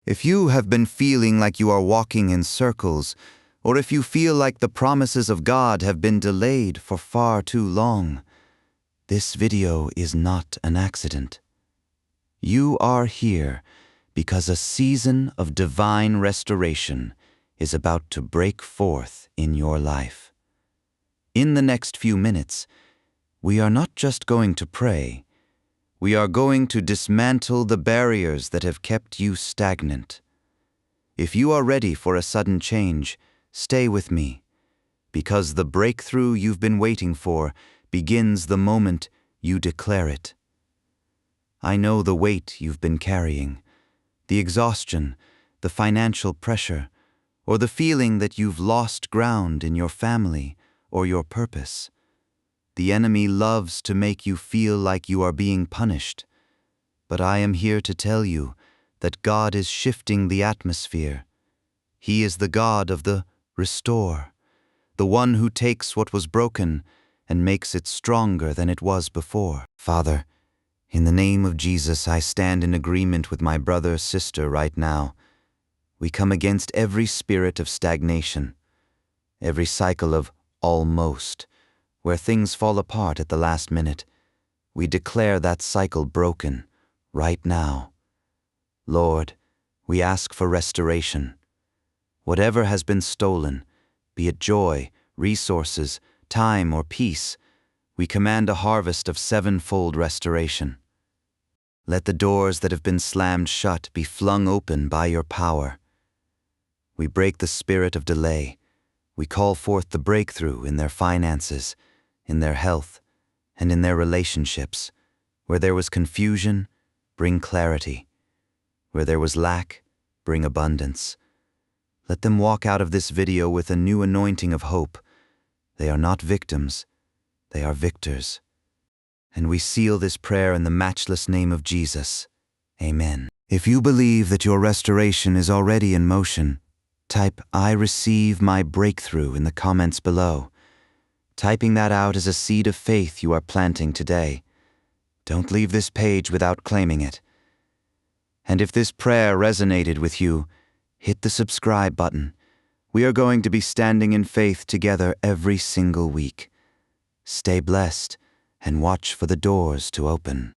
If you have been feeling like you are walking in circles, or if you feel like the promises of God have been delayed for far too long, this video is not an accident. You are here because a season of divine restoration is about to break forth in your life. In the next few minutes, we are not just going to pray, we are going to dismantle the barriers that have kept you stagnant. If you are ready for a sudden change, stay with me, because the breakthrough you've been waiting for begins the moment you declare it. I know the weight you've been carrying, the exhaustion, the financial pressure, or the feeling that you've lost ground in your family or your purpose. The enemy loves to make you feel like you are being punished, but I am here to tell you that God is shifting the atmosphere. He is the God of the restore, the one who takes what was broken and makes it stronger than it was before. Father, in the name of Jesus, I stand in agreement with my brother, sister right now. We come against every spirit of stagnation, every cycle of almost, where things fall apart at the last minute. We declare that cycle broken right now. Lord, we ask for restoration. Whatever has been stolen, be it joy, resources, time, or peace, we command a harvest of sevenfold restoration. Let the doors that have been slammed shut be flung open by your power. We break the spirit of delay. We call forth the breakthrough in their finances, in their health, and in their relationships. Where there was confusion, bring clarity. Where there was lack, bring abundance. Let them walk out of this video with a new anointing of hope. They are not victims, they are victors. And we seal this prayer in the matchless name of Jesus. Amen. If you believe that your restoration is already in motion, type "I receive my breakthrough" in the comments below. Typing that out is a seed of faith you are planting today. Don't leave this page without claiming it. And if this prayer resonated with you, hit the subscribe button. We are going to be standing in faith together every single week. Stay blessed and watch for the doors to open.